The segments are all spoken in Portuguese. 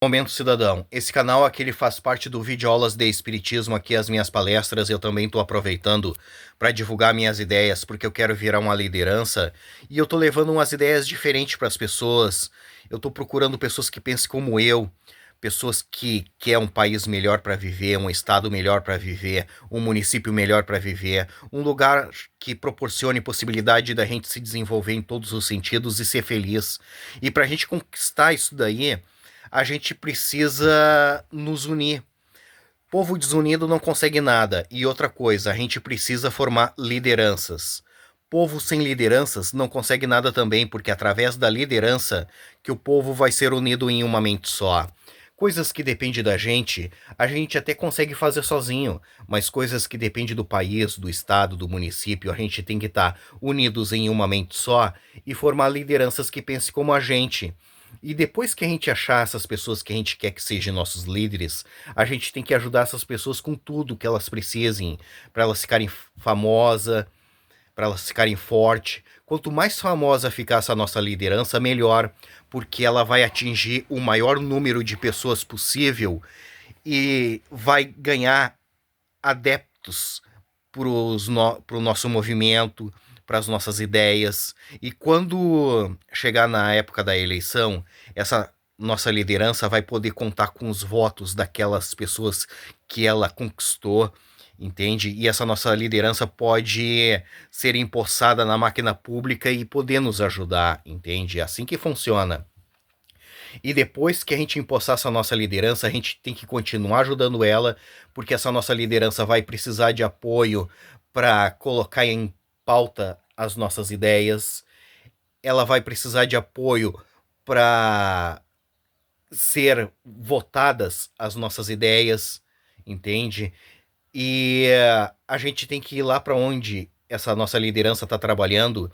Momento Cidadão. Esse canal aqui ele faz parte do Videoaulas de Espiritismo, aqui as minhas palestras. Eu também estou aproveitando para divulgar minhas ideias, porque eu quero virar uma liderança e eu estou levando umas ideias diferentes para as pessoas. Eu estou procurando pessoas que pensem como eu, pessoas que querem um país melhor para viver, um estado melhor para viver, um município melhor para viver, um lugar que proporcione possibilidade da gente se desenvolver em todos os sentidos e ser feliz. E para a gente conquistar isso daí, a gente precisa nos unir. Povo desunido não consegue nada. E outra coisa, a gente precisa formar lideranças. Povo sem lideranças não consegue nada também, porque é através da liderança que o povo vai ser unido em uma mente só. Coisas que dependem da gente, a gente até consegue fazer sozinho, mas coisas que dependem do país, do estado, do município, a gente tem que estar unidos em uma mente só e formar lideranças que pensem como a gente. E depois que a gente achar essas pessoas que a gente quer que sejam nossos líderes, a gente tem que ajudar essas pessoas com tudo que elas precisem, para elas ficarem famosas, para elas ficarem fortes. Quanto mais famosa ficar essa nossa liderança, melhor, porque ela vai atingir o maior número de pessoas possível e vai ganhar adeptos para o nosso movimento, para as nossas ideias. E quando chegar na época da eleição, essa nossa liderança vai poder contar com os votos daquelas pessoas que ela conquistou, entende? E essa nossa liderança pode ser empossada na máquina pública e poder nos ajudar, entende? É assim que funciona. E depois que a gente empossar essa nossa liderança, a gente tem que continuar ajudando ela, porque essa nossa liderança vai precisar de apoio para colocar em pauta as nossas ideias. Ela vai precisar de apoio para ser votadas as nossas ideias, entende? E a gente tem que ir lá para onde essa nossa liderança está trabalhando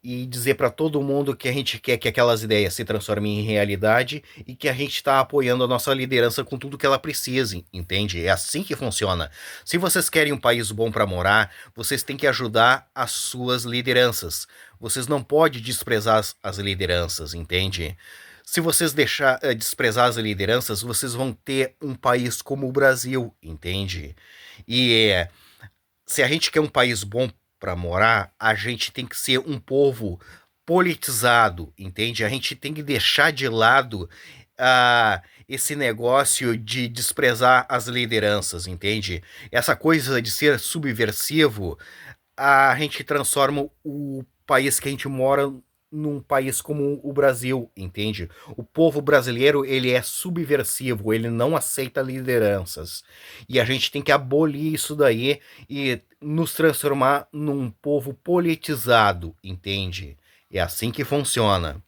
e dizer para todo mundo que a gente quer que aquelas ideias se transformem em realidade e que a gente está apoiando a nossa liderança com tudo que ela precise, entende? É assim que funciona. Se vocês querem um país bom para morar, vocês têm que ajudar as suas lideranças. Vocês não podem desprezar as lideranças, entende? Se vocês deixar desprezar as lideranças, vocês vão ter um país como o Brasil, entende? E se a gente quer um país bom para morar, a gente tem que ser um povo politizado, entende? A gente tem que deixar de lado esse negócio de desprezar as lideranças, entende? Essa coisa de ser subversivo, a gente transforma o país que a gente mora num país como o Brasil, entende? O povo brasileiro, ele é subversivo, ele não aceita lideranças. E a gente tem que abolir isso daí e nos transformar num povo politizado, entende? É assim que funciona.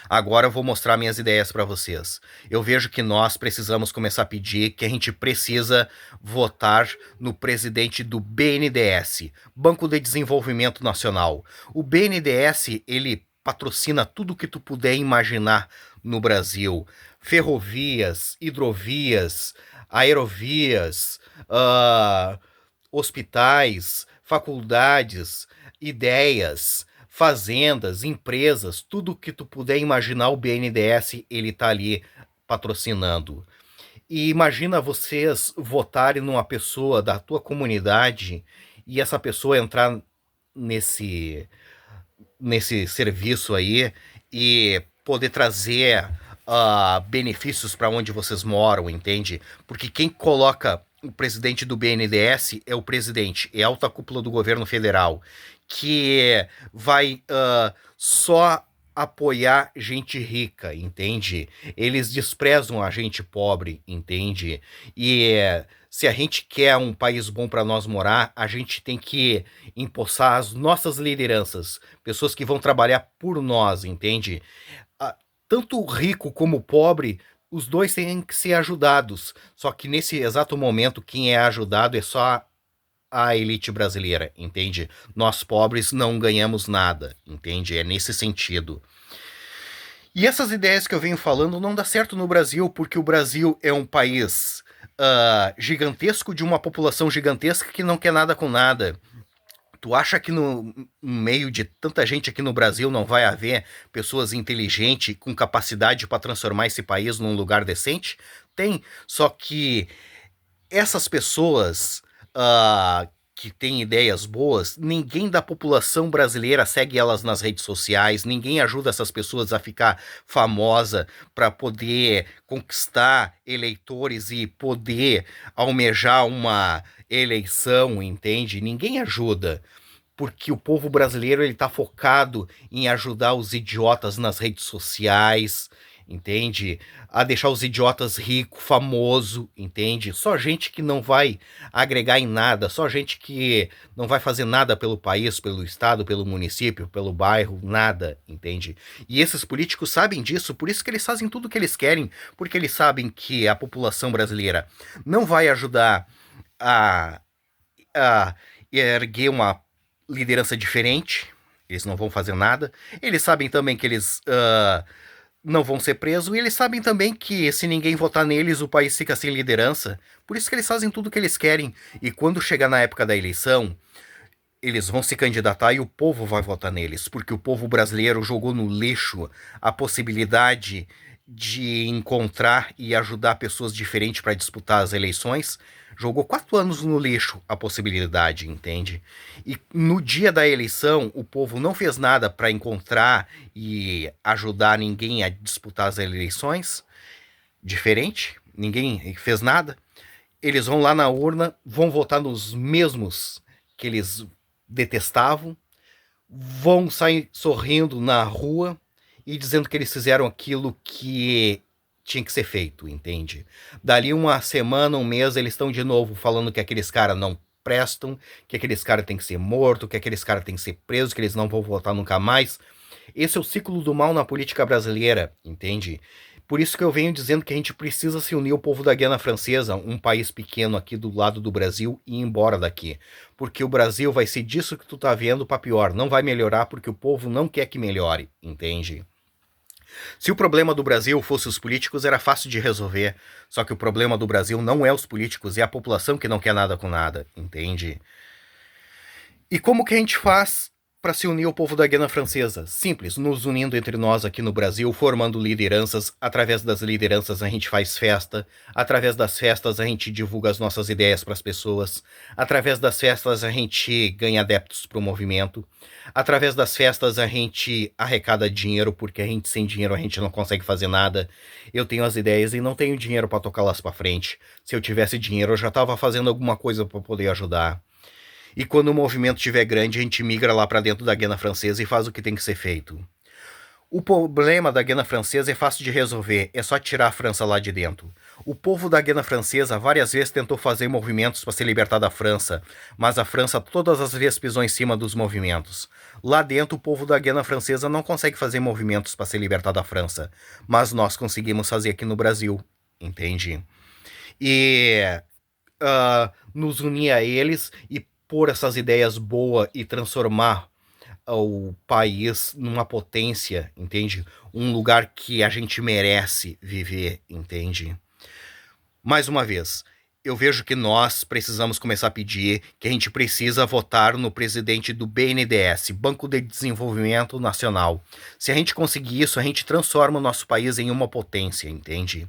Agora eu vou mostrar minhas ideias para vocês. Eu vejo que nós precisamos começar a pedir que a gente precisa votar no presidente do BNDES, Banco de Desenvolvimento Nacional. O BNDES, ele patrocina tudo que tu puder imaginar no Brasil. Ferrovias, hidrovias, aerovias, hospitais, faculdades, ideias, fazendas, empresas, tudo que tu puder imaginar, o BNDES ele tá ali patrocinando. E imagina vocês votarem numa pessoa da tua comunidade e essa pessoa entrar nesse serviço aí e poder trazer benefícios para onde vocês moram, entende? Porque quem coloca o presidente do BNDES é o presidente, é a alta cúpula do governo federal, que vai só apoiar gente rica, entende? Eles desprezam a gente pobre, entende? E se a gente quer um país bom para nós morar, a gente tem que empossar as nossas lideranças, pessoas que vão trabalhar por nós, entende? Tanto o rico como o pobre, os dois têm que ser ajudados. Só que nesse exato momento, quem é ajudado é só a elite brasileira, entende? Nós pobres não ganhamos nada, entende? É nesse sentido. E essas ideias que eu venho falando não dá certo no Brasil, porque o Brasil é um país gigantesco, de uma população gigantesca que não quer nada com nada. Tu acha que no meio de tanta gente aqui no Brasil não vai haver pessoas inteligentes com capacidade para transformar esse país num lugar decente? Tem, só que essas pessoas que têm ideias boas, ninguém da população brasileira segue elas nas redes sociais, ninguém ajuda essas pessoas a ficar famosa para poder conquistar eleitores e poder almejar uma eleição, entende? Ninguém ajuda. Porque o povo brasileiro ele tá focado em ajudar os idiotas nas redes sociais, entende? A deixar os idiotas rico, famoso, entende? Só gente que não vai agregar em nada, só gente que não vai fazer nada pelo país, pelo estado, pelo município, pelo bairro, nada, entende? E esses políticos sabem disso, por isso que eles fazem tudo o que eles querem, porque eles sabem que a população brasileira não vai ajudar a, a erguer uma liderança diferente, eles não vão fazer nada. Eles sabem também que eles não vão ser presos, e eles sabem também que se ninguém votar neles, o país fica sem liderança. Por isso que eles fazem tudo o que eles querem. E quando chegar na época da eleição, eles vão se candidatar e o povo vai votar neles, porque o povo brasileiro jogou no lixo a possibilidade de encontrar e ajudar pessoas diferentes para disputar as eleições. Jogou 4 anos no lixo a possibilidade, entende? E no dia da eleição, o povo não fez nada para encontrar e ajudar ninguém a disputar as eleições. Diferente, ninguém fez nada. Eles vão lá na urna, vão votar nos mesmos que eles detestavam, vão sair sorrindo na rua e dizendo que eles fizeram aquilo que tinha que ser feito, entende? Dali uma semana, um mês, eles estão de novo falando que aqueles caras não prestam, que aqueles caras têm que ser morto, que aqueles caras têm que ser presos, que eles não vão votar nunca mais. Esse é o ciclo do mal na política brasileira, entende? Por isso que eu venho dizendo que a gente precisa se unir ao povo da Guiana Francesa, um país pequeno aqui do lado do Brasil, e ir embora daqui. Porque o Brasil vai ser disso que tu tá vendo pra pior. Não vai melhorar porque o povo não quer que melhore, entende? Se o problema do Brasil fosse os políticos, era fácil de resolver. Só que o problema do Brasil não é os políticos, é a população que não quer nada com nada, entende? E como que a gente faz para se unir ao povo da Guiana Francesa? Simples, nos unindo entre nós aqui no Brasil, formando lideranças. Através das lideranças a gente faz festa. Através das festas a gente divulga as nossas ideias para as pessoas. Através das festas a gente ganha adeptos para o movimento. Através das festas a gente arrecada dinheiro, porque a gente sem dinheiro a gente não consegue fazer nada. Eu tenho as ideias e não tenho dinheiro para tocá-las para frente. Se eu tivesse dinheiro eu já estava fazendo alguma coisa para poder ajudar. E quando o movimento estiver grande, a gente migra lá para dentro da Guiana Francesa e faz o que tem que ser feito. O problema da Guiana Francesa é fácil de resolver, é só tirar a França lá de dentro. O povo da Guiana Francesa várias vezes tentou fazer movimentos para se libertar da França, mas a França todas as vezes pisou em cima dos movimentos. Lá dentro, o povo da Guiana Francesa não consegue fazer movimentos para se libertar da França, mas nós conseguimos fazer aqui no Brasil, entende? E nos unir a eles e pôr essas ideias boas e transformar o país numa potência, entende? Um lugar que a gente merece viver, entende? Mais uma vez, eu vejo que nós precisamos começar a pedir que a gente precisa votar no presidente do BNDES, Banco de Desenvolvimento Nacional. Se a gente conseguir isso, a gente transforma o nosso país em uma potência, entende?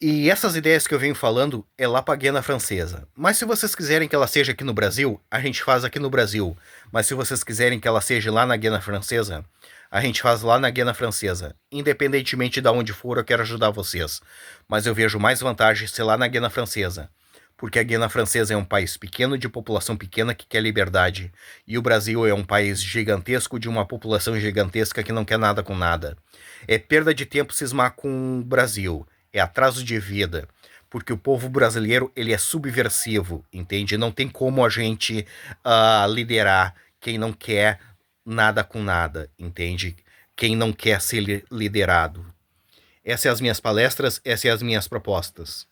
E essas ideias que eu venho falando é lá pra Guiana Francesa. Mas se vocês quiserem que ela seja aqui no Brasil, a gente faz aqui no Brasil. Mas se vocês quiserem que ela seja lá na Guiana Francesa, a gente faz lá na Guiana Francesa. Independentemente de onde for, eu quero ajudar vocês. Mas eu vejo mais vantagem ser lá na Guiana Francesa. Porque a Guiana Francesa é um país pequeno, de população pequena, que quer liberdade. E o Brasil é um país gigantesco, de uma população gigantesca que não quer nada com nada. É perda de tempo cismar com o Brasil. É atraso de vida, porque o povo brasileiro ele é subversivo, entende? Não tem como a gente liderar quem não quer nada com nada, entende? Quem não quer ser liderado. Essas são as minhas palestras, essas são as minhas propostas.